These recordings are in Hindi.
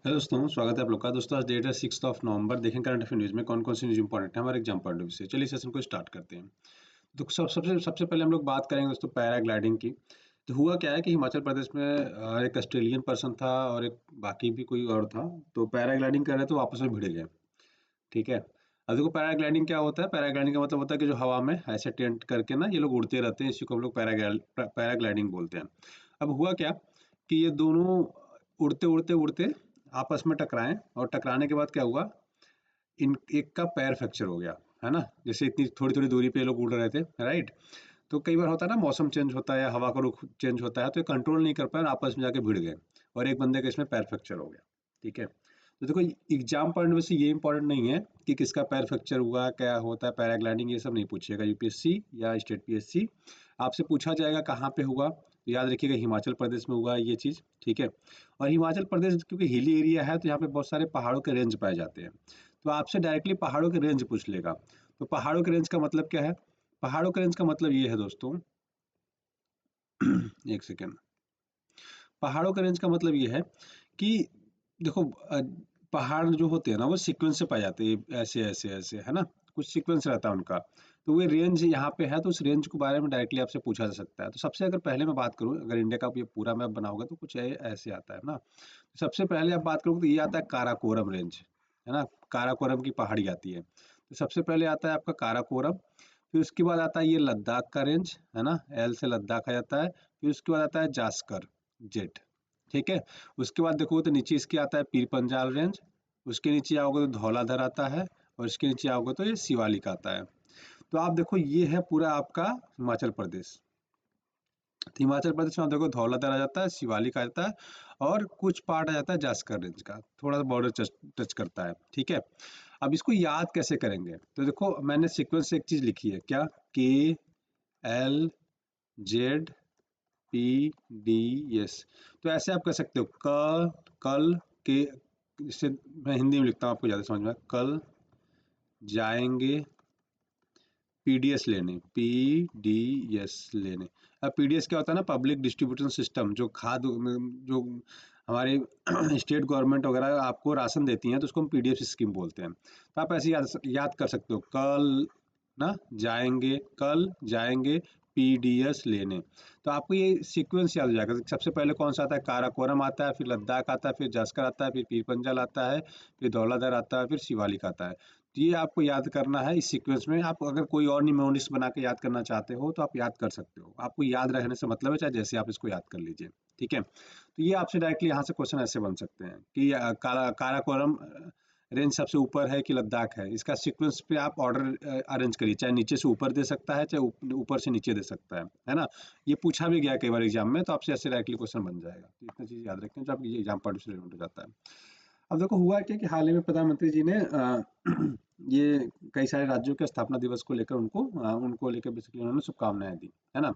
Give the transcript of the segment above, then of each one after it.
हेलो दोस्तों, स्वागत है आप लोग का। दोस्तों आज डेट है 6 नवंबर। देखें करंट अफेयर न्यूज़ में कौन कौन सी न्यूज़ इंपॉर्टेंट है हमारे एग्जाम पॉइंट ऑफ व्यू से। चलिए सेशन को स्टार्ट करते हैं। तो सबसे पहले हम लोग बात करेंगे दोस्तों पैराग्लाइडिंग की। तो हुआ क्या है कि हिमाचल प्रदेश में एक ऑस्ट्रेलियन पर्सन था और एक बाकी भी कोई और था। तो पैराग्लाइडिंग कर रहे थे, वो आपस में भिड़ गए। ठीक है। अब देखो पैराग्लाइडिंग क्या होता है। पैराग्लाइडिंग का मतलब होता है कि जो हवा में ऐसे टेंट करके ना ये लोग उड़ते रहते हैं, इसी को हम लोग पैराग्लाइडिंग बोलते हैं। अब हुआ क्या कि ये दोनों उड़ते उड़ते उड़ते आपस में टकराए और टकराने के बाद क्या हुआ, इन एक का पैर फ्रैक्चर हो गया, है ना। जैसे इतनी थोड़ी थोड़ी दूरी पे ये लोग उड़ रहे थे, राइट। तो कई बार होता है ना, मौसम चेंज होता है या हवा का रुख चेंज होता है तो ये कंट्रोल नहीं कर पाए और आपस में जाके भिड़ गए और एक बंदे का इसमें पैर फ्रैक्चर हो गया। ठीक है। तो देखो एग्जाम पॉइंट में से ये इंपॉर्टेंट नहीं है कि किसका पैर फ्रैक्चर हुआ, क्या होता है पैराग्लाइडिंग, ये सब नहीं पूछेगा यूपीएससी या स्टेट पीएससी। आपसे पूछा जाएगा कहाँ पे हुआ, तो याद रखिएगा हिमाचल प्रदेश में हुआ है ये चीज़। ठीक है। और हिमाचल प्रदेश क्योंकि हिली एरिया है तो यहाँ पे बहुत सारे पहाड़ों के रेंज पाए जाते हैं। तो आपसे डायरेक्टली पहाड़ों के रेंज पूछ लेगा। तो पहाड़ों के रेंज का मतलब क्या है? पहाड़ों के रेंज का मतलब ये है दोस्तों, एक सेकेंड। पहाड़ों के रेंज का मतलब ये है कि देखो पहाड़ जो होते हैं ना वो सीक्वेंस से पाए जाते हैं, ऐसे ऐसे ऐसे, है ना। कुछ सीक्वेंस रहता है उनका। तो वो रेंज यहाँ पे है तो उस रेंज के बारे में डायरेक्टली आपसे पूछा जा सकता है। तो सबसे अगर पहले मैं बात करूँ, अगर इंडिया का ये पूरा मैप बनाओगे तो कुछ ऐसे आता है ना। सबसे पहले आप बात करोगे तो ये आता है काराकोरम रेंज, है ना। काराकोरम की पहाड़ी आती है। तो सबसे पहले आता है आपका काराकोरम। फिर उसके बाद आता है ये लद्दाख का रेंज, है ना। एल से लद्दाख आ जाता है। फिर उसके बाद आता है जास्कर, जेट। ठीक है। उसके बाद देखो तो नीचे इसके आता है पीर पंजाल रेंज। उसके नीचे आओगे तो धौलाधर आता है। और इसके नीचे आओगे तो ये शिवालिक आता है। तो आप देखो ये है पूरा आपका हिमाचल प्रदेश। तो हिमाचल प्रदेश में आप देखो धौलाधर आ जाता है, शिवालिक आ जाता है और कुछ पार्ट आ जाता है जास्कर रेंज का, थोड़ा सा बॉर्डर टच करता है। ठीक है। अब इसको याद कैसे करेंगे? तो देखो मैंने सीक्वेंस से एक चीज लिखी है, क्या? के L Z P D S. तो ऐसे आप कर सकते हो, कल के, इससे मैं हिंदी में लिखता हूँ आपको ज़्यादा समझ में कल जाएंगे पीडीएस लेने, पीडीएस लेने। अब पीडीएस क्या होता है ना, पब्लिक डिस्ट्रीब्यूशन सिस्टम, जो जो हमारे स्टेट गवर्नमेंट वगैरह आपको राशन देती हैं तो उसको हम पीडीएस स्कीम बोलते हैं। तो आप ऐसे याद कर सकते हो, कल जाएंगे पीडीएस लेने। तो आपको ये सीक्वेंस याद हो जाएगा। सबसे पहले कौन सा आता है? काराकोरम आता है, फिर लद्दाख आता है, फिर जास्कर आता है, फिर पीर पंजाल आता है, फिर धौलाधर आता है, फिर शिवालिक आता है। तो ये आपको याद करना है इस सीक्वेंस में। आप अगर कोई और निमोनिक्स बना के याद करना चाहते हो तो आप याद कर सकते हो। आपको याद रखने से मतलब है, चाहे जैसे आप इसको याद कर लीजिए। ठीक है। तो ये आपसे डायरेक्टली यहाँ से क्वेश्चन ऐसे बन सकते हैं कि काराकोरम रेंज सबसे ऊपर है कि लद्दाख है। इसका सीक्वेंस पे आप ऑर्डर अरेंज करिए, चाहे नीचे से ऊपर दे सकता है, चाहे ऊपर से नीचे दे सकता है ना। ये पूछा भी गया कई बार एग्जाम में, तो आपसे ऐसे डायरेक्टली क्वेश्चन बन जाएगा। तो इतना चीज़ याद रखें जो आपकी एग्जाम पॉइंट से रिलेटेड हो जाता है। अब देखो हुआ क्या कि हाल ही में प्रधानमंत्री जी ने ये कई सारे राज्यों के स्थापना दिवस को लेकर उनको लेकर बेसिकली उन्होंने शुभकामनाएं दी, है ना।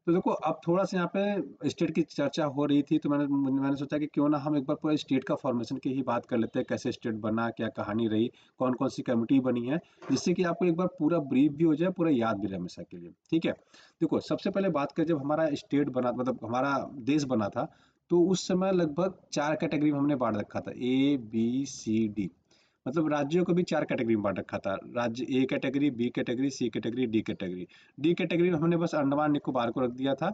तो देखो अब थोड़ा सा यहाँ पे स्टेट की चर्चा हो रही थी तो मैंने सोचा कि क्यों ना हम एक बार पूरा स्टेट का फॉर्मेशन की ही बात कर लेते हैं, कैसे स्टेट बना, क्या कहानी रही, कौन कौन सी कमेटी बनी है, जिससे कि आपको एक बार पूरा ब्रीफ भी हो जाए, पूरा याद भी रहे हमेशा के लिए। ठीक है। देखो सबसे पहले बात करें, जब हमारा स्टेट बना, मतलब हमारा देश बना था, तो उस समय लगभग 4 कैटेगरी में हमने बाँट रखा था, ए, बी, सी, डी। मतलब राज्यों को भी 4 कैटेगरी में बाँट रखा था। राज्य A category, B category, C category, D category. D category में हमने बस अंडमान निकोबार को रख दिया था।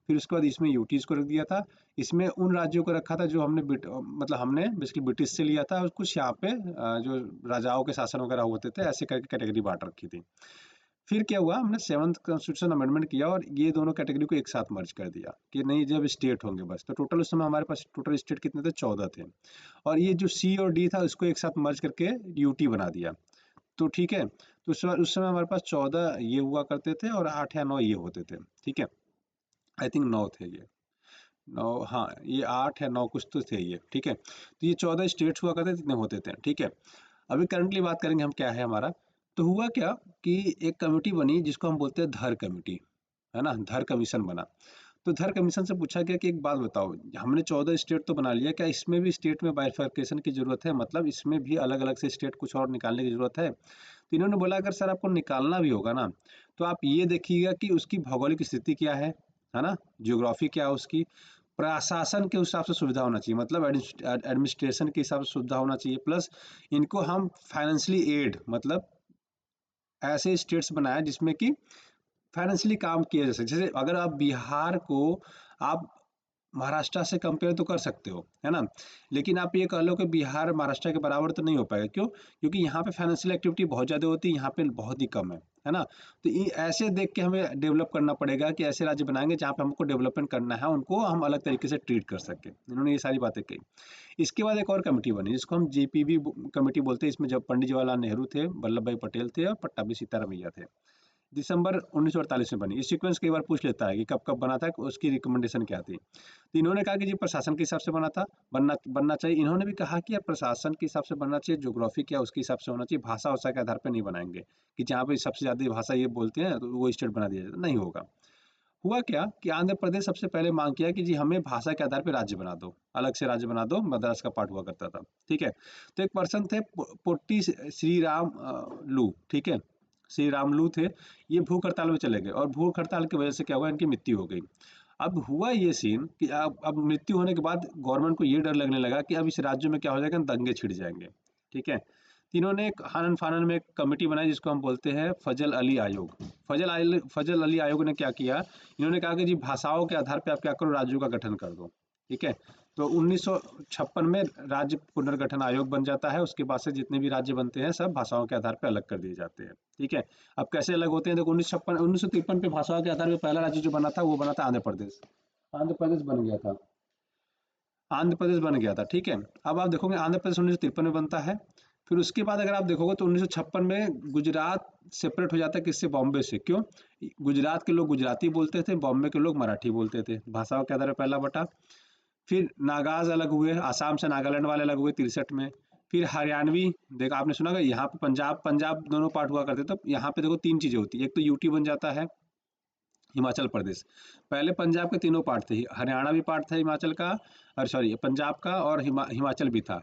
फिर उसके बाद इसमें यूटीज़ को रख दिया था। इसमें उन राज्यों को रखा था जो मतलब हमने बेसिकली ब्रिटिश से लिया था और कुछ यहाँ पे जो राजाओं के शासन वगैरह होते थे, ऐसे करके कैटेगरी बाँट रखी थी। फिर क्या हुआ, हमने 7th कॉन्स्टिट्यूशन अमेंडमेंट किया और ये दोनों कैटेगरी को एक साथ मर्ज कर दिया कि नहीं, जब स्टेट होंगे बस। तो टोटल उस समय हमारे पास टोटल स्टेट कितने थे? 14 थे। और ये जो सी और डी था उसको एक साथ मर्ज करके यूटी बना दिया। तो ठीक है। तो उस समय हमारे पास 14 ये हुआ करते थे और 8 या 9 ये होते थे। ठीक है। आई थिंक 9 थे ये। 9, हाँ ये 8 या 9 कुछ तो थे ये। ठीक है। तो ये 14 स्टेट्स हुआ करते थे, इतने होते थे। ठीक है। अभी करंटली बात करेंगे हम क्या है हमारा। तो हुआ क्या कि एक कमेटी बनी जिसको हम बोलते हैं धर कमेटी, है ना। धर कमीशन बना। तो धर कमीशन से पूछा गया कि एक बात बताओ, हमने 14 स्टेट तो बना लिया, क्या इसमें भी स्टेट में बाइफर्केशन की जरूरत है, मतलब इसमें भी अलग अलग से स्टेट कुछ और निकालने की जरूरत है? तो इन्होंने बोला अगर सर आपको निकालना भी होगा ना, तो आप ये देखिएगा कि उसकी भौगोलिक स्थिति क्या है ना, जियोग्राफी क्या है उसकी, प्रशासन के हिसाब से सुविधा होना चाहिए, मतलब एडमिनिस्ट्रेशन के हिसाब से सुविधा होना चाहिए, प्लस इनको हम फाइनेंशियली एड, मतलब ऐसे स्टेट्स बनाए जिसमें कि फाइनेंशियली काम किया जा सके। जैसे अगर आप बिहार को आप महाराष्ट्र से कंपेयर तो कर सकते हो, है ना, लेकिन आप ये कह लो कि बिहार महाराष्ट्र के बराबर तो नहीं हो पाएगा। क्यों? क्योंकि यहाँ पे फाइनेंशियल एक्टिविटी बहुत ज़्यादा होती है, यहाँ पे बहुत ही कम है ना। तो ये ऐसे देख के हमें डेवलप करना पड़ेगा कि ऐसे राज्य बनाएंगे जहाँ पे हमको डेवलपमेंट करना है, उनको हम अलग तरीके से ट्रीट कर सकें। इन्होंने ये सारी बातें कही। इसके बाद एक और कमेटी बनी जिसको हम जेपीबी कमेटी बोलते हैं। इसमें जब पंडित जवाहरलाल नेहरू थे, वल्लभ भाई पटेल थे और पट्टाभी सीतारामैया थे। दिसंबर 1948 में बनी। ये सीक्वेंस कई बार पूछ लेता है कि कब कब बना था, उसकी रिकमेंडेशन क्या थी। तो इन्होंने कहा कि जी प्रशासन के हिसाब से बना था, बनना बनना चाहिए। इन्होंने भी कहा कि यार प्रशासन के हिसाब से बनना चाहिए, ज्योग्राफी क्या उसके हिसाब से होना चाहिए, भाषा उषा के आधार पर नहीं बनाएंगे कि जहाँ पे सबसे ज़्यादा भाषा ये बोलते हैं तो वो स्टेट बना दिया जाता, नहीं होगा। हुआ क्या कि आंध्र प्रदेश सबसे पहले मांग किया कि जी हमें भाषा के आधार पर राज्य बना दो, अलग से राज्य बना दो, मद्रास का पार्ट हुआ करता था। ठीक है। तो एक पर्सन थे पोट्टी श्री राम लू, ठीक है, श्री रामलू थे। ये भूख हड़ताल में चले गए और भूख हड़ताल की वजह से क्या हुआ, इनकी मृत्यु हो गई। अब हुआ ये सीन कि अब मृत्यु होने के बाद गवर्नमेंट को ये डर लगने लगा कि अब इस राज्य में क्या हो जाएगा, दंगे छिड़ जाएंगे। ठीक है। तो इन्होंने एक हानन फानन में एक कमेटी बनाई जिसको हम बोलते हैं फजल अली आयोग। फजल अली आयोग ने क्या किया, इन्होंने कहा कि जी भाषाओं के आधार पर आप क्या करो, राज्यों का गठन कर दो। ठीक है। तो 1956 में राज्य पुनर्गठन आयोग बन जाता है। उसके बाद से जितने भी राज्य बनते हैं सब भाषाओं के आधार पर अलग कर दिए जाते हैं। ठीक है। अब कैसे अलग होते हैं, देखो 1953 पे भाषाओं के आधार पर पहला राज्य जो बना था वो बना था आंध्र प्रदेश। आंध्र प्रदेश बन गया था। आंध्र प्रदेश बन गया था। ठीक है। अब आप देखोगे आंध्र प्रदेश 1953 में बनता है। फिर उसके बाद अगर आप देखोगे तो 1956 में गुजरात सेपरेट हो जाता है, किससे, बॉम्बे से। क्यों? गुजरात के लोग गुजराती बोलते थे, बॉम्बे के लोग मराठी बोलते थे। भाषाओं के आधार पर पहला बटा। फिर नागाज अलग हुए, आसाम से नागालैंड वाले अलग हुए 63 में। फिर हरियाणवी, देखा आपने सुना होगा, यहाँ पे पंजाब पंजाब दोनों पार्ट हुआ करते। तो यहाँ पे देखो तीन चीजें होती है, एक तो यूटी बन जाता है, हिमाचल प्रदेश। पहले पंजाब के तीनों पार्ट थे, हरियाणा भी पार्ट था हिमाचल का, और सॉरी पंजाब का, और हिमाचल भी था।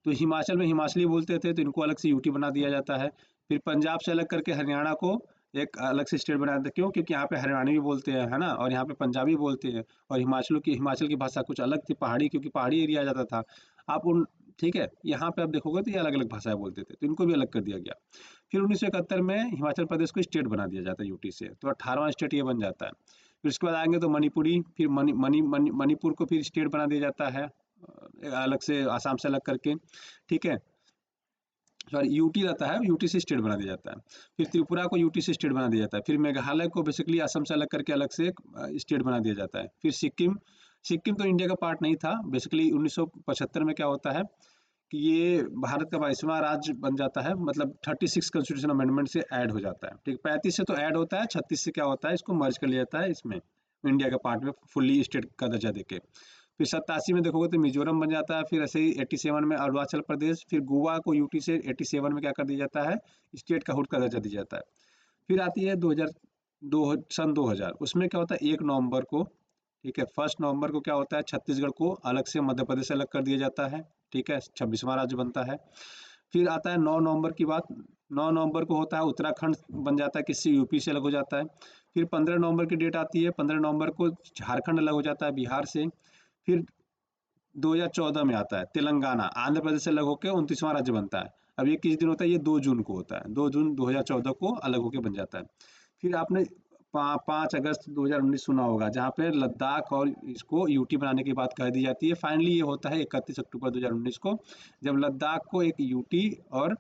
तो हिमाचल में हिमाचली बोलते थे तो इनको अलग से यूटी बना दिया जाता है। फिर पंजाब से अलग करके हरियाणा को एक अलग से स्टेट बना देते हैं। क्यों? क्योंकि यहाँ पे हरियाणवी भी बोलते हैं, है ना, और यहाँ पे पंजाबी बोलते हैं। और हिमाचल की भाषा कुछ अलग थी, पहाड़ी, क्योंकि पहाड़ी एरिया आ जाता था। आप उन ठीक है, यहाँ पे आप देखोगे तो ये अलग अलग भाषाएं बोलते थे, तो इनको भी अलग कर दिया गया। फिर 1971 में हिमाचल प्रदेश को स्टेट बना दिया जाता है यूटी से, तो 18वां स्टेट ये बन जाता है। फिर उसके बाद आएंगे तो मणिपुरी, फिर मणिपुर को फिर स्टेट बना दिया जाता है, अलग से, आसाम से अलग करके। ठीक है। सॉरी, यूटी रहता है, यूटी से स्टेट बना दिया जाता है। फिर त्रिपुरा को यूटी से स्टेट बना दिया जाता है। फिर मेघालय को बेसिकली असम से अलग करके अलग से स्टेट बना दिया जाता है। फिर सिक्किम, सिक्किम तो इंडिया का पार्ट नहीं था। बेसिकली 1975 में क्या होता है कि ये भारत का 22वां राज्य बन जाता है, मतलब 36 कॉन्स्टिट्यूशन अमेंडमेंट से ऐड हो जाता है। ठीक, 35 से तो ऐड होता है, 36 से क्या होता है, इसको मर्ज कर लिया जाता है इसमें, इंडिया का पार्ट में फुल्ली स्टेट का दर्जा देके। फिर 87 में देखोगे तो मिजोरम बन जाता है। फिर ऐसे ही 87 में अरुणाचल प्रदेश। फिर गोवा को यूटी से 87 में क्या कर दिया जाता है, स्टेट का हुड का दर्जा दिया जाता है। फिर आती है 2000, उसमें क्या होता है 1 नवंबर को, ठीक है, 1 नवंबर को क्या होता है, छत्तीसगढ़ को अलग से मध्य प्रदेश से अलग कर दिया जाता है। ठीक है, 26वां राज्य बनता है। फिर आता है 9 नवंबर की बात। 9 नवंबर को होता है उत्तराखंड बन जाता है, किससे, यूपी से अलग हो जाता है। फिर 15 नवंबर की डेट आती है, 15 नवंबर को झारखंड अलग हो जाता है बिहार से। फिर 2014 में आता है तेलंगाना आंध्र प्रदेश से अलग होकर 29वां राज्य बनता है। अब ये किस दिन होता है, ये 2 जून को होता है, 2 जून 2014 को अलग होकर बन जाता है। फिर आपने 5 अगस्त 2019 सुना होगा, जहाँ पे लद्दाख और इसको यूटी बनाने की बात कह दी जाती है। फाइनली ये होता है 31 अक्टूबर 2019 को, जब लद्दाख को एक यूटी और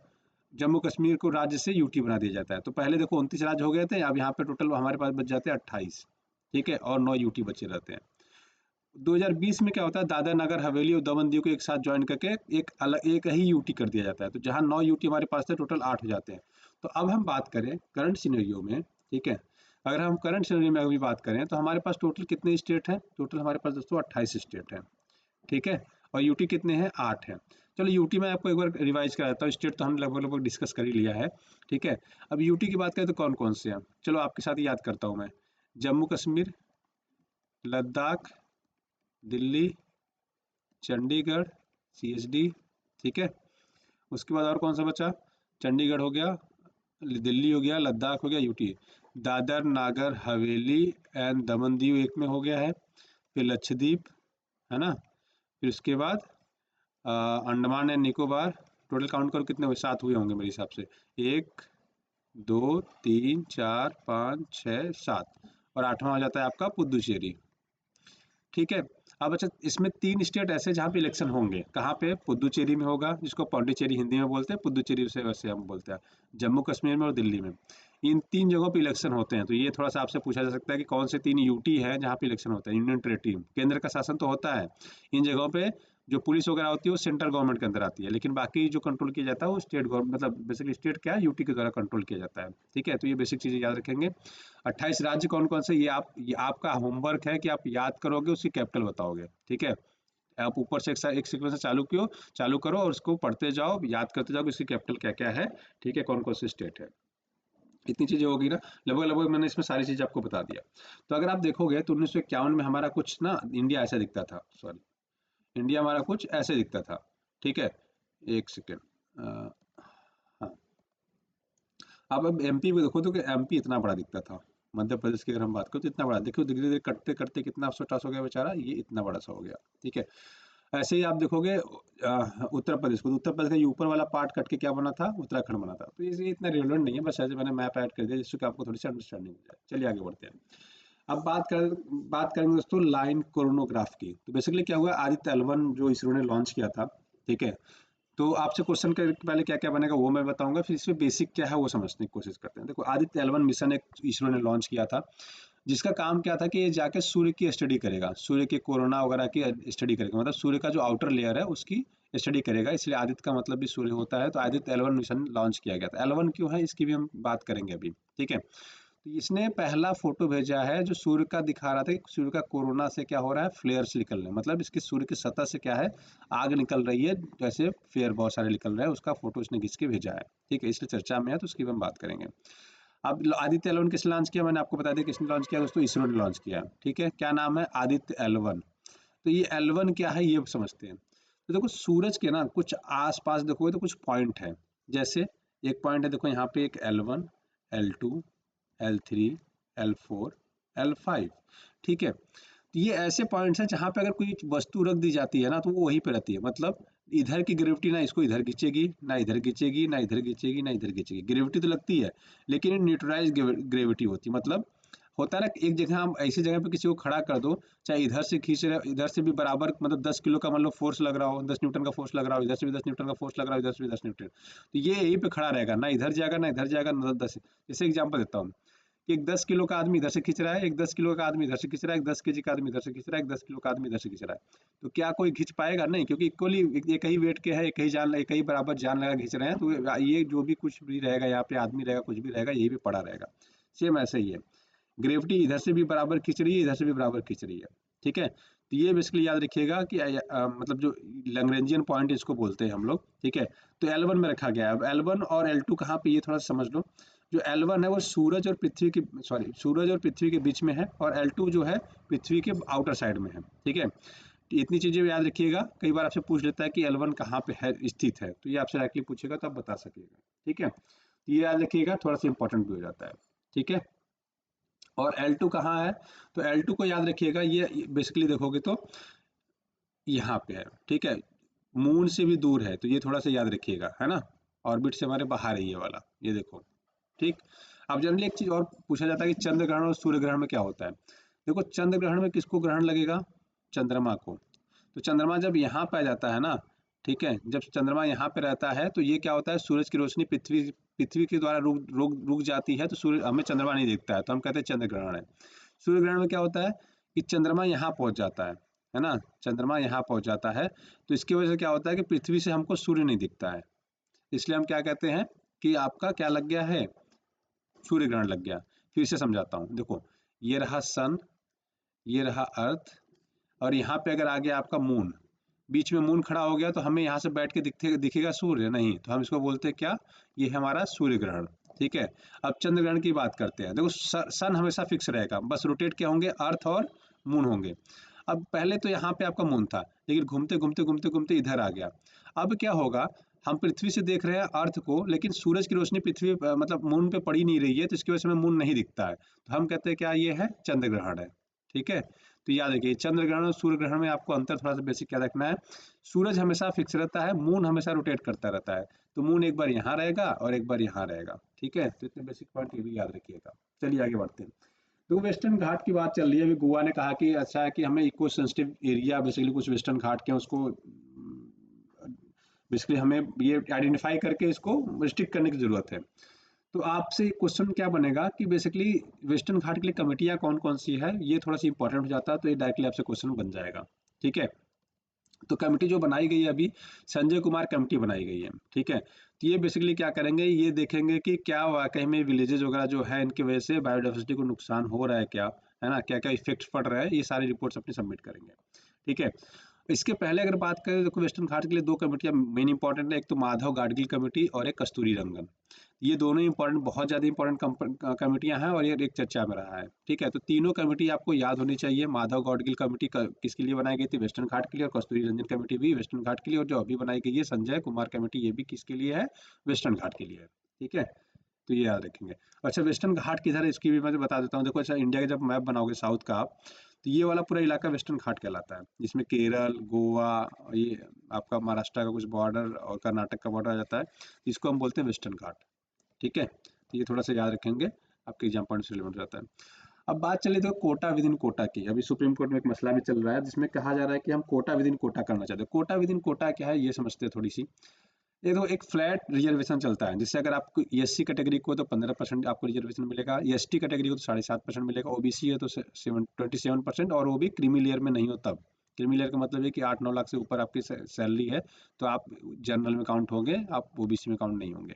जम्मू कश्मीर को राज्य से यूटी बना दिया जाता है। तो पहले देखो 29 राज्य हो गए थे, अब यहाँ पे टोटल हमारे पास बच जाते हैं 28। ठीक है, और 9 यूटी बचे रहते हैं। 2020 में क्या होता है, दादर नगर हवेली और दमन दीव को एक साथ ज्वाइन करके एक ही यूटी कर दिया जाता है। तो जहां 9 यूटी हमारे पास थे, टोटल 8 हो जाते हैं। तो अब हम बात करें करंट सिनेरियो में, ठीक है, अगर हम करंट सिनेरियो में अभी बात करें तो हमारे पास टोटल कितने स्टेट हैं, टोटल हमारे पास दोस्तों 28 स्टेट हैं। ठीक है, और यूटी कितने हैं, 8 हैं। चलो यूटी में आपको एक बार रिवाइज करा देता हूँ, स्टेट तो हमने लगभग लगभग डिस्कस कर ही लिया है। ठीक है, अब यूटी की बात करें तो कौन कौन से हैं, चलो आपके साथ याद करता हूँ मैं। जम्मू कश्मीर, लद्दाख, दिल्ली, चंडीगढ़, सीएसडी। ठीक है, उसके बाद और कौन सा बचा, चंडीगढ़ हो गया, दिल्ली हो गया, लद्दाख हो गया, यूटी। दादर नागर हवेली एंड दमन दीव एक में हो गया है। फिर लक्षद्वीप, है ना। फिर उसके बाद Andaman and Nicobar, total count करो कितने हुए, 7 हुए होंगे मेरे हिसाब से, 1 2 3 4 5 6 7, और 8वां हो जाता है आपका पुदुचेरी। ठीक है। अब अच्छा, इसमें 3 स्टेट ऐसे जहाँ पे इलेक्शन होंगे, कहाँ पे, पुदुचेरी में होगा, जिसको पौंडीचेरी हिंदी में बोलते हैं, पुदुचेरी से वैसे हम बोलते हैं, जम्मू कश्मीर में और दिल्ली में। इन 3 जगहों पे इलेक्शन होते हैं। तो ये थोड़ा सा आपसे पूछा जा सकता है कि कौन से 3 यूटी है जहाँ पे इलेक्शन होता है, यूनियन टेरेटरी, केंद्र का शासन तो होता है। इन जगहों पे जो पुलिस वगैरह होती है वो सेंट्रल गवर्नमेंट के अंदर आती है, लेकिन बाकी जो कंट्रोल किया जाता है वो स्टेट गवर्नमेंट, मतलब बेसिकली स्टेट क्या है, यूटी के द्वारा कंट्रोल किया जाता है। ठीक है, तो ये बेसिक चीज़ें याद रखेंगे। 28 राज्य कौन कौन से, ये आपका होमवर्क है कि आप याद करोगे, उसकी कैपिटल बताओगे। ठीक है, आप ऊपर से एक सीक्वेंस से चालू करो और उसको पढ़ते जाओ, याद करते जाओ कि इसकी कैपिटल क्या क्या है। ठीक है, कौन कौन से स्टेट है। इतनी चीजें होगी ना, लगभग लगभग मैंने इसमें सारी चीजें आपको बता दिया। तो अगर आप देखोगे तो 1951 में हमारा कुछ ना इंडिया ऐसा दिखता था, सॉरी, इंडिया हमारा कुछ ऐसे दिखता था। ठीक है, एक सेकेंड, हाँ। अब एमपी को देखो तो कि एमपी इतना बड़ा दिखता था। मध्य प्रदेश की अगर हम बात करें तो इतना बड़ा, देखो धीरे धीरे कटते करते कितना छोटा सा हो गया बेचारा, ये इतना बड़ा सा हो गया। ठीक है, ऐसे ही आप देखोगे उत्तर प्रदेश को, तो उत्तर प्रदेश का ये ऊपर वाला पार्ट कट के क्या बना था, उत्तराखंड बना था। तो ये इतना रिलेवेंट नहीं है, बस ऐसे मैंने मैप ऐड कर दिया जिससे कि आपको थोड़ी सी अंडरस्टैंडिंग हो जाए। चलिए आगे बढ़ते हैं। अब बात करेंगे दोस्तों लाइन कोरोनोग्राफ की। तो बेसिकली क्या हुआ, आदित्य L1 जो इसरो ने लॉन्च किया था। ठीक है, तो आपसे क्वेश्चन के पहले क्या क्या बनेगा वो मैं बताऊंगा, फिर इसमें बेसिक क्या है वो समझने की कोशिश करते हैं। देखो, आदित्य L1 मिशन एक इसरो ने लॉन्च किया था, जिसका काम क्या था कि ये जाके सूर्य की स्टडी करेगा, सूर्य के कोरोना वगैरह की स्टडी करेगा, मतलब सूर्य का जो आउटर लेयर है उसकी स्टडी करेगा। इसलिए आदित्य का मतलब भी सूर्य होता है। तो आदित्य L1 मिशन लॉन्च किया गया था। L1 क्यों है इसकी भी हम बात करेंगे अभी। ठीक है, तो इसने पहला फोटो भेजा है जो सूर्य का दिखा रहा था कि सूर्य का कोरोना से क्या हो रहा है, फ्लेयर्स निकल रहे हैं, मतलब इसकी सूर्य की सतह से क्या है, आग निकल रही है, जैसे फ्लेयर बहुत सारे निकल रहे हैं, उसका फोटो इसने खींच के भेजा है। ठीक है, इसलिए चर्चा में है, तो उसकी भी हम बात करेंगे। अब आदित्य L1 किसने लॉन्च किया, मैंने आपको बता दिया किसने लॉन्च किया दोस्तों, इसरो ने लॉन्च किया। ठीक है, क्या नाम है, आदित्य L1। तो ये L1 क्या है ये समझते हैं। तो देखो, सूरज के ना कुछ आस पास देखोगे तो कुछ पॉइंट है। जैसे एक पॉइंट है, देखो यहाँ पे एक L1, L2, L3, L4, L5। ठीक है, तो ये ऐसे पॉइंट्स हैं जहाँ पे अगर कोई वस्तु रख दी जाती है ना तो वो वहीं पे रहती है। मतलब इधर की ग्रेविटी ना इसको इधर खींचेगी, ना इधर खींचेगी, ना इधर खींचेगी, ना इधर खींचेगी। ग्रेविटी तो लगती है, लेकिन न्यूट्रलाइज ग्रेविटी होती है। मतलब होता है ना, एक जगह हम ऐसी जगह पे किसी को खड़ा कर दो, चाहे इधर से खींच रहे, इधर से भी बराबर, मतलब 10 किलो का मान लो फोर्स लग रहा हो, 10 न्यूटन का फोर्स लग रहा हो, इधर से भी 10 न्यूटन का फोर्स लग रहा हो, इधर से भी 10 न्यूटन, तो ये यहीं पे खड़ा रहेगा, ना इधर जाएगा ना इधर जाएगा, ना 10। जैसे एग्जाम्पल देता हूँ कि एक 10 किलो का आदमी इधर से खींच रहा है, एक 10 किलो का आदमी इधर से खींच रहा है, एक 10 केजी का आदमी इधर से खींच रहा है, एक 10 किलो का आदमी इधर से खींच रहा है। तो क्या कोई खींच पाएगा, नहीं, क्योंकि इक्वली एक ही वेट के है, एक ही बराबर जान लगा खींच रहे हैं। तो ये जो भी कुछ भी रहेगा यहाँ पे, आदमी रहेगा, कुछ भी रहेगा, ये भी पड़ा रहेगा। सेम ऐसे ही है, ग्रेविटी इधर से भी बराबर खींच रही है, इधर से भी बराबर खींच रही है। ठीक है, तो ये बेसिकली याद रखिएगा कि मतलब जो लैग्रेंजियन पॉइंट इसको बोलते हैं हम लोग। ठीक है, तो L1 में रखा गया है। अब L1 और L2 कहाँ पे, ये थोड़ा सा समझ लो। जो L1 है वो सूरज और पृथ्वी के बीच में है, और L2 जो है पृथ्वी के आउटर साइड में है। ठीक है, तो इतनी चीजें याद रखिएगा। कई बार आपसे पूछ लेता है कि L1 कहाँ पे है स्थित है, तो ये आपसे डायरेक्टली पूछेगा तो आप बता सकेगा। ठीक है, तो ये याद रखिएगा, थोड़ा सा इंपॉर्टेंट भी हो जाता है। ठीक है, और L2 कहाँ है, तो L2 को याद रखिएगा, ये बेसिकली देखोगे तो यहाँ पे है। ठीक है, मून से भी दूर है, तो ये थोड़ा सा याद रखिएगा, है ना, ऑर्बिट से हमारे बाहर है ये वाला, ये देखो। ठीक, अब जनरली एक चीज और पूछा जाता है कि चंद्र ग्रहण और सूर्य ग्रहण में क्या होता है। देखो, चंद्र ग्रहण में किसको ग्रहण लगेगा, चंद्रमा को। तो चंद्रमा जब यहाँ पे आ जाता है ना, ठीक है, जब चंद्रमा यहाँ पे रहता है तो ये क्या होता है, सूरज की रोशनी पृथ्वी पृथ्वी के द्वारा रुक जाती है, तो सूर्य, हमें चंद्रमा नहीं दिखता है, तो हम कहते हैं चंद्र ग्रहण है। सूर्य ग्रहण में क्या होता है कि चंद्रमा यहाँ पहुंच जाता है ना, चंद्रमा यहाँ पहुंच जाता है, तो इसकी वजह से क्या होता है कि पृथ्वी से हमको सूर्य नहीं दिखता है। इसलिए हम क्या कहते हैं कि आपका क्या लग गया है, सूर्य ग्रहण लग गया। फिर से समझाता हूँ, देखो, ये रहा सन, ये रहा अर्थ, और यहाँ पे अगर आ गया आपका मून, बीच में मून खड़ा हो गया, तो हमें यहाँ से बैठ के दिखेगा सूर्य नहीं, तो हम इसको बोलते हैं क्या, ये है हमारा सूर्य ग्रहण। ठीक है, अब चंद्र ग्रहण की बात करते हैं। देखो, सन हमेशा फिक्स रहेगा, बस रोटेट क्या होंगे, अर्थ और मून होंगे। अब पहले तो यहाँ पे आपका मून था, लेकिन घूमते घूमते घूमते घूमते इधर आ गया। अब क्या होगा, हम पृथ्वी से देख रहे हैं अर्थ को, लेकिन सूरज की रोशनी पृथ्वी मतलब मून पे पड़ी नहीं रही है, तो इसकी वजह से हमें मून नहीं दिखता है, तो हम कहते हैं क्या, ये है चंद्र ग्रहण है। ठीक है, तो याद रखिए चंद्र ग्रहण और सूर्य ग्रहण में आपको अंतर थोड़ा सा बेसिक क्या रखना है, सूरज हमेशा फिक्स रहता है, मून हमेशा रोटेट करता रहता है, तो मून एक बार यहाँ रहेगा और एक बार यहाँ रहेगा, ठीक है। तो इतने बेसिक पॉइंट ये भी याद रखिएगा। चलिए आगे बढ़ते हैं। तो वेस्टर्न घाट की बात चल रही है, अभी गोवा ने कहा कि अच्छा है कि हमें इको सेंसिटिव एरिया बेसिकली कुछ वेस्टर्न घाट के उसको बेसिकली हमें ये आइडेंटिफाई करके इसको रिस्ट्रिक्ट करने की जरूरत है। तो आपसे क्वेश्चन क्या बनेगा कि बेसिकली वेस्टर्न घाट के लिए कमेटियां कौन कौन सी है, ये थोड़ा सा इंपॉर्टेंट हो जाता है, तो ये डायरेक्टली आपसे क्वेश्चन बन जाएगा, ठीक है। तो कमेटी जो बनाई गई है अभी, संजय कुमार कमेटी बनाई गई है, ठीक है। तो ये बेसिकली क्या करेंगे, ये देखेंगे कि क्या वाकई में विलेजेस वगैरह जो है इनकी वजह से बायोडाइवर्सिटी को नुकसान हो रहा है क्या, है ना, क्या क्या इफेक्ट्स पड़ रहा है, ये सारी रिपोर्ट्स अपनी सबमिट करेंगे, ठीक है। इसके पहले अगर बात करें तो वेस्टर्न घाट के लिए दो कमेटियां मेन इंपॉर्टेंट है, एक तो माधव गाडगिल कमेटी और एक कस्तूरी रंगन। ये दोनों इंपॉर्टेंट, बहुत ज़्यादा इंपॉर्टेंट कमेटियां हैं और ये एक चर्चा में रहा है, ठीक है। तो तीनों कमेटी आपको याद होनी चाहिए। माधव गाडगिल कमेटी किसके लिए बनाई गई थी, वेस्टर्न घाट के लिए, और कस्तूरी रंजन कमेटी भी वेस्टर्न घाट के लिए, और जो अभी बनाई गई है संजय कुमार कमेटी, ये भी किसके लिए है, वेस्टर्न घाट के लिए है, ठीक है। तो ये याद रखेंगे। अच्छा वेस्टर्न घाट किधर है इसकी भी मैं बता देता हूँ। देखो अच्छा, इंडिया का जब मैप बनाओगे साउथ का आप, तो ये वाला पूरा इलाका वेस्टर्न घाट कहलाता है, जिसमें केरल, गोवा, ये आपका महाराष्ट्र का कुछ बॉर्डर और कर्नाटक का बॉर्डर आ जाता है, इसको हम बोलते हैं वेस्टर्न घाट, ठीक है। तो ये थोड़ा सा याद रखेंगे, आपके एग्जाम पॉइंट से रिलेवेंट रहता है। अब बात चले तो कोटा विद इन कोटा की, अभी सुप्रीम कोर्ट में एक मसला भी चल रहा है जिसमें कहा जा रहा है कि हम कोटा विद इन कोटा करना चाहते हैं। कोटा विद इन कोटा क्या है ये समझते हैं थोड़ी सी। ये तो एक फ्लैट रिजर्वेशन चलता है, जिससे अगर आपको एससी कैटेगरी को तो 15% आपको रिजर्वेशन मिलेगा, एसटी कैटेगरी को तो 7.5% मिलेगा, ओबीसी है तो 27%, और वो भी क्रीमी लेयर में नहीं हो तब। क्रीमी लेयर का मतलब है कि 8-9 लाख से ऊपर आपकी सैलरी है तो आप जनरल में काउंट होंगे, आप ओबीसी में काउंट नहीं होंगे।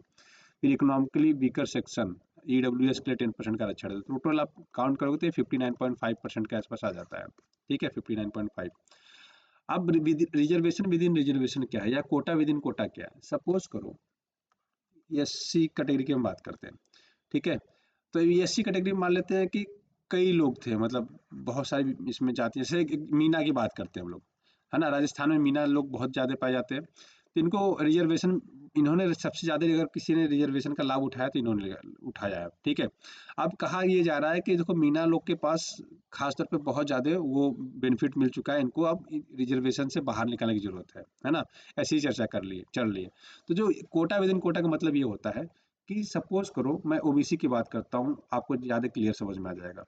फिर इकोनॉमिकली वीकर सेक्शन ईडब्ल्यूएस के लिए 10% का आरक्षण है, तो टोटल आप काउंट करोगे तो 59.5% के आसपास आ जाता है, ठीक है, 59.5। अब रिजर्वेशन विद इन रिजर्वेशन क्या है, या कोटा विद इन कोटा क्या है। सपोज करो एससी कैटेगरी की हम बात करते हैं, ठीक है। तो एससी कैटेगरी में मान लेते हैं कि कई लोग थे, मतलब बहुत सारी इसमें जाति, जैसे मीना की बात करते हैं हम लोग, है ना, राजस्थान में मीना लोग बहुत ज़्यादा पाए जाते हैं, तो इनको रिजर्वेशन, इन्होंने सबसे ज़्यादा, अगर किसी ने रिजर्वेशन का लाभ उठाया तो इन्होंने उठाया है, ठीक है। अब कहा ये जा रहा है कि देखो मीना लोग के पास खासतौर पे बहुत ज़्यादा वो बेनिफिट मिल चुका है, इनको अब रिजर्वेशन से बाहर निकालने की जरूरत है ना। ऐसी चर्चा चल रही है। तो जो कोटा विद इन कोटा का मतलब ये होता है कि सपोज करो मैं ओबीसी की बात करता हूँ, आपको ज़्यादा क्लियर समझ में आ जाएगा।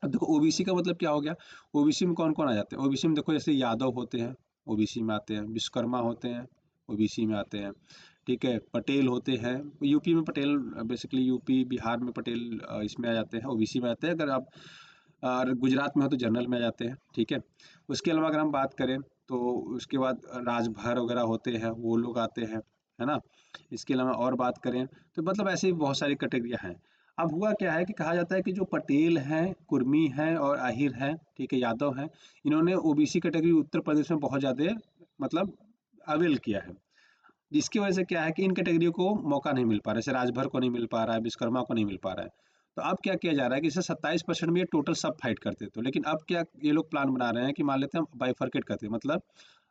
अब देखो ओबीसी का मतलब क्या हो गया, ओबीसी में कौन कौन आ जाते हैं, ओबीसी में देखो जैसे यादव होते हैं, ओबीसी में आते हैं, विश्वकर्मा होते हैं, ओबीसी में आते हैं, ठीक है, पटेल होते हैं, यूपी में पटेल, बेसिकली यूपी बिहार में पटेल इसमें आ जाते हैं, ओबीसी में आते हैं। अगर आप और गुजरात में हो तो जनरल में आ जाते हैं, ठीक है। उसके अलावा अगर हम बात करें तो उसके बाद राजभर वगैरह होते हैं, वो लोग आते हैं, है ना। इसके अलावा और बात करें तो मतलब ऐसे ही बहुत सारी कैटेगरियाँ हैं। अब हुआ क्या है कि कहा जाता है कि जो पटेल हैं, कुर्मी हैं और आहिर हैं, ठीक है, यादव हैं, इन्होंने ओबीसी कैटेगरी उत्तर प्रदेश में बहुत ज़्यादा मतलब अवेल किया है, जिसकी वजह से क्या है कि इन कैटेगरियों को मौका नहीं मिल पा रहा है, जैसे राजभर को नहीं मिल पा रहा है, विश्वकर्मा को नहीं मिल पा रहा है। तो अब क्या किया जा रहा है कि इसे 27% में ये टोटल सब फाइट करते थे, लेकिन अब क्या ये लोग प्लान बना रहे हैं कि मान लेते हैं हम बाइफरकेट करते हैं, मतलब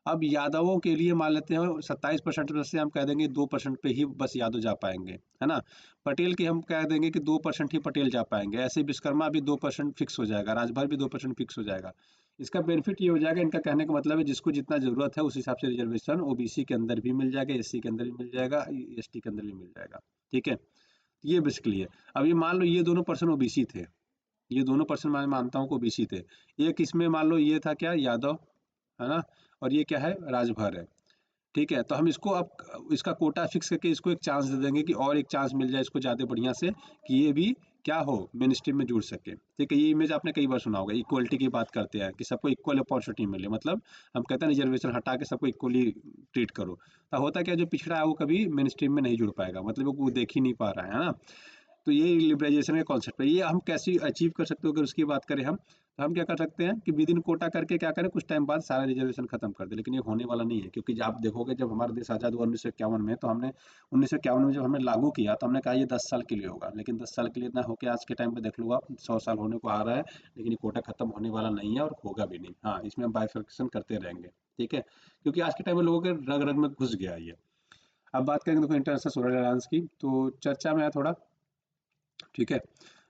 अब यादवों के लिए मान लेते हैं 27% में से हम कह देंगे 2% पे ही बस यादव जा पाएंगे, है ना। पटेल की हम कह देंगे कि 2% ही पटेल जा पाएंगे, ऐसे विश्वकर्मा भी 2% फिक्स हो जाएगा, राजभर भी 2% फिक्स हो जाएगा। इसका बेनिफिट ये हो जाएगा, इनका कहने का मतलब है जिसको जितना जरूरत है उस हिसाब से रिजर्वेशन ओबीसी के अंदर भी मिल जाएगा, एससी के अंदर भी मिल जाएगा, एसटी के अंदर भी मिल जाएगा, ठीक है। ये बेसिकली है। अब ये मान लो ये दोनों पर्सन ओबीसी थे, ये दोनों पर्सन मैं मानता हूँ कि ओबीसी थे, एक इसमें मान लो ये था क्या, यादव, है ना, और ये क्या है, राजभर है, ठीक है। तो हम इसको अब इसका कोटा फिक्स करके इसको एक चांस दे देंगे कि और एक चांस मिल जाए इसको ज़्यादा बढ़िया से, कि ये भी क्या हो, मेन स्ट्रीम में जुड़ सके, ठीक है। ये इमेज आपने कई बार सुना होगा, इक्वलिटी की बात करते हैं कि सबको इक्वल अपॉर्चुनिटी मिले, मतलब हम कहते हैं रिजर्वेशन हटा के सबको इक्वली ट्रीट करो। तो होता क्या, जो पिछड़ा है वो कभी मेन स्ट्रीम में नहीं जुड़ पाएगा, मतलब वो देख ही नहीं पा रहा है ना। तो ये लिबरलाइजेशन का कॉन्सेप्ट है, ये हम कैसे अचीव कर सकते हो, अगर उसकी बात करें हम, तो हम क्या कर सकते हैं कि विद इन कोटा करके क्या करें, कुछ टाइम बाद सारा रिजर्वेशन खत्म कर दे, लेकिन ये होने वाला नहीं है, क्योंकि जब आप देखोगे जब हमारा देश आज़ाद हुआ 1951 में, तो हमने 1951 में जब हमने लागू किया तो हमने कहा ये 10 साल के लिए होगा, लेकिन 10 साल के लिए ना होकर आज के टाइम पे देख लो आप 100 साल होने को आ रहा है, लेकिन ये कोटा खत्म होने वाला नहीं है और होगा भी नहीं। हाँ, इसमें हम बाइफर्केशन करते रहेंगे, ठीक है, क्योंकि आज के टाइम में लोगों के रग रग में घुस गया ये। अब बात करेंगे देखो इंटरनेशनल सोलर अलायंस की, तो चर्चा में है थोड़ा, ठीक है।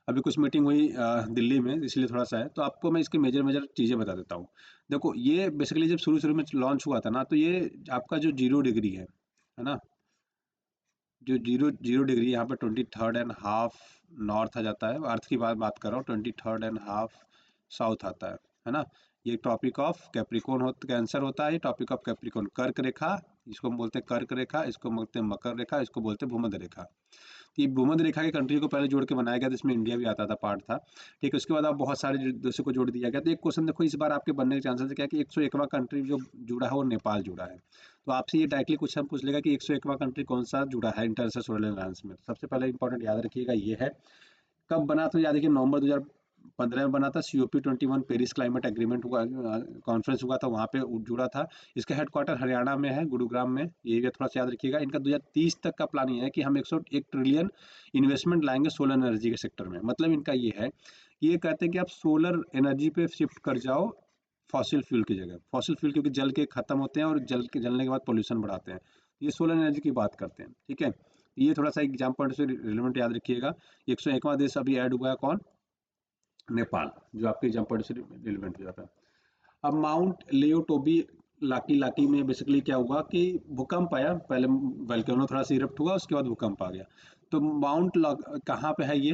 अभी कुछ मीटिंग हुई दिल्ली में, इसलिए थोड़ा सा है, तो आपको मैं इसके मेजर मेजर चीज़ें बता देता हूँ। देखो ये बेसिकली जब शुरू शुरू में लॉन्च हुआ था ना, तो ये आपका जो 0 डिग्री है ना, जो जीरो जीरो डिग्री यहाँ पे 23.5 नॉर्थ आ जाता है, अर्थ की बात कर रहा हूँ, 23.5 साउथ आता है ना। ये टॉपिक ऑफ कैप्रिकॉन कैंसर होता है, ये टॉपिक ऑफ कैप्रिकॉन कर्क रेखा, इसको हम बोलते हैं कर्क रेखा, इसको बोलते हैं मकर रेखा, इसको बोलते हैं भूमध्य रेखा। तो ये भूमध्य रेखा के कंट्री को पहले जोड़ के बनाया गया था, इसमें इंडिया भी आता था, पार्ट था। ठीक है, उसके बाद आप बहुत सारे देशों को जोड़ दिया गया। तो एक क्वेश्चन देखो इस बार आपके बनने के चांसेस है क्या कि 101वां कंट्री जो जुड़ा है वो नेपाल जुड़ा है। तो आपसे ये डायरेक्टली क्वेश्चन पूछ लेगा कि 101वां कंट्री कौन सा जुड़ा है इंटरनेशनल सोलर अलायंस में। सबसे पहले इंपॉर्टेंट याद रखिएगा ये है। कब बना, तो याद रखिए नवंबर 2015 में बना था। COP21 पेरिस क्लाइमेट एग्रीमेंट हुआ, कॉन्फ्रेंस हुआ था, वहाँ पे जुड़ा था। इसका हेडक्वार्टर हरियाणा में है, गुरुग्राम में। ये भी थोड़ा सा याद रखिएगा। इनका 2030 तक का प्लान ये है कि हम 101 ट्रिलियन इन्वेस्टमेंट लाएंगे सोलर एनर्जी के सेक्टर में। मतलब इनका ये है कि ये कहते हैं कि आप सोलर एनर्जी पे शिफ्ट कर जाओ फॉसिल फ्यूल की जगह। फॉसिल फ्यूल क्योंकि जल के खत्म होते हैं और जलने के बाद पोल्यूशन बढ़ाते हैं। ये सोलर एनर्जी की बात करते हैं, ठीक है। ये थोड़ा सा एग्जाम पॉइंट से रिलेवेंट याद रखिएगा। 101वां देश अभी ऐड हुआ है, कौन? नेपाल, जो आपके एग्जाम पॉइंट से रिलेवेंट हो जाता है। अब माउंट लियो टोबी लाकी लाकी में बेसिकली क्या हुआ कि भूकंप आया। पहले वोल्केनो थोड़ा सा इरप्ट हुआ, उसके बाद भूकंप आ गया। तो कहाँ पे है ये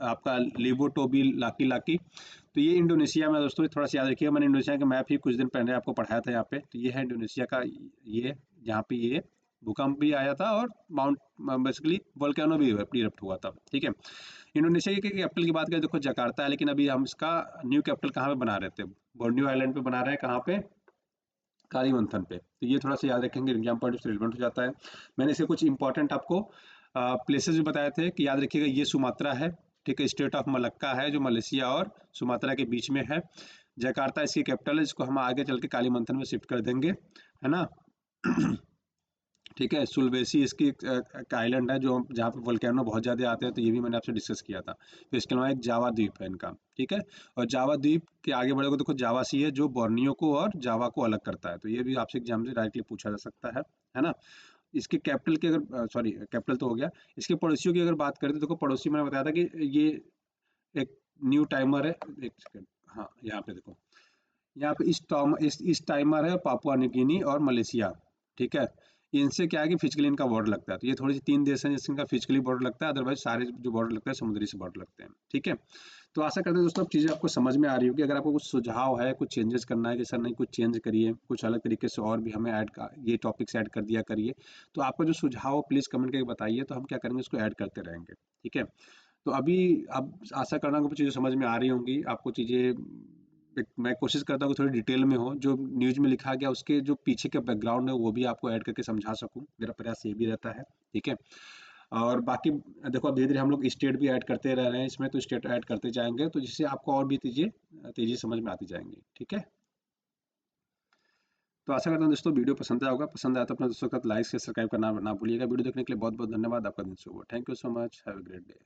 आपका लिबो टोबी लाकी लाकी। तो ये इंडोनेशिया में दोस्तों, थोड़ा सा याद रखिएगा। मैंने इंडोनेशिया का मैप ही कुछ दिन पहले आपको पढ़ाया था यहाँ पे। तो ये है इंडोनेशिया का, ये जहाँ पे ये भूकंप भी आया था और माउंट बेसिकली वोल्केनो भी इरप्ट हुआ था, ठीक है। इंडोनेशिया के कैपिटल की बात करें, देखो जकार्ता है, लेकिन अभी हम इसका न्यू कैपिटल कहाँ पे बना रहे थे? बोर्नियो आइलैंड पे बना रहे हैं, कहाँ पे? कालीमंथन पे। तो ये थोड़ा सा याद रखेंगे, एग्जाम पॉइंट से रिलेवेंट हो जाता है। मैंने इसे कुछ इंपॉर्टेंट आपको प्लेसेस भी बताए थे कि याद रखिएगा। ये सुमात्रा है, ठीक है। स्टेट ऑफ मलक्का है जो मलेशिया और सुमात्रा के बीच में है। जकार्ता इसकी कैपिटल है, जिसको हम आगे चल के कालीमंथन में शिफ्ट कर देंगे, है ना। ठीक है। सुलवेसी इसकी एक आइलैंड है जो जहाँ पे वोल्केनो बहुत ज़्यादा आते हैं, तो ये भी मैंने आपसे डिस्कस किया था। फिर इसके अलावा एक जावा द्वीप है इनका, ठीक है। और जावा द्वीप के आगे बढ़ोगे तो देखो जावा सी है, जो बोर्नियो को और जावा को अलग करता है। तो ये भी आपसे एग्जाम से डायरेक्टली पूछा जा सकता है ना। इसके कैपिटल की अगर सॉरी कैपिटल तो हो गया। इसके पड़ोसियों की अगर बात करें तो देखो पड़ोसी मैंने बताया था कि ये एक न्यू टाइमर है। एक सेकंड, हाँ यहाँ पे देखो, यहाँ पे इस टाइमर है पापुआ न्यू गिनी और मलेशिया, ठीक है। इनसे क्या है कि फिजिकली इनका बॉर्डर लगता है। तो ये थोड़ी सी 3 देश हैं जिससे इनका फिजिकली बॉर्डर लगता है, अदरवाइज सारे जो बॉर्डर लगता है समुद्री से बॉर्डर लगते हैं, ठीक है। तो आशा करते हैं दोस्तों अब चीज़ें आपको समझ में आ रही होगी। अगर आपको कुछ सुझाव है, कुछ चेंजेस करना है कि सर नहीं कुछ चेंज करिए, कुछ अलग तरीके से और भी हमें ये टॉपिक्स ऐड कर दिया करिए, तो आपका जो सुझाव हो प्लीज़ कमेंट करके बताइए। तो हम क्या करेंगे, उसको ऐड करते रहेंगे, ठीक है। तो अभी अब आशा करना कि चीज़ें समझ में आ रही होंगी आपको। चीज़ें मैं कोशिश करता हूँ कि थोड़ी डिटेल में हो, जो न्यूज़ में लिखा गया उसके जो पीछे का बैकग्राउंड है वो भी आपको ऐड करके समझा सकूँ। मेरा प्रयास ये भी रहता है, ठीक है। और बाकी देखो अब धीरे धीरे हम लोग स्टेट भी ऐड करते रह रहे हैं इसमें, तो स्टेट ऐड करते जाएंगे तो जिससे आपको और भी चीज़ें तेजी समझ में आती जाएंगी, ठीक है। तो आशा करता हूँ दोस्तों वीडियो पसंद आया होगा। पसंद आया तो अपने दोस्तों के साथ लाइक से सब्सक्राइब करना ना भूलिएगा। वीडियो देखने के लिए बहुत बहुत धन्यवाद। आपका दिन शुभ हो। Thank you so much, have a great day.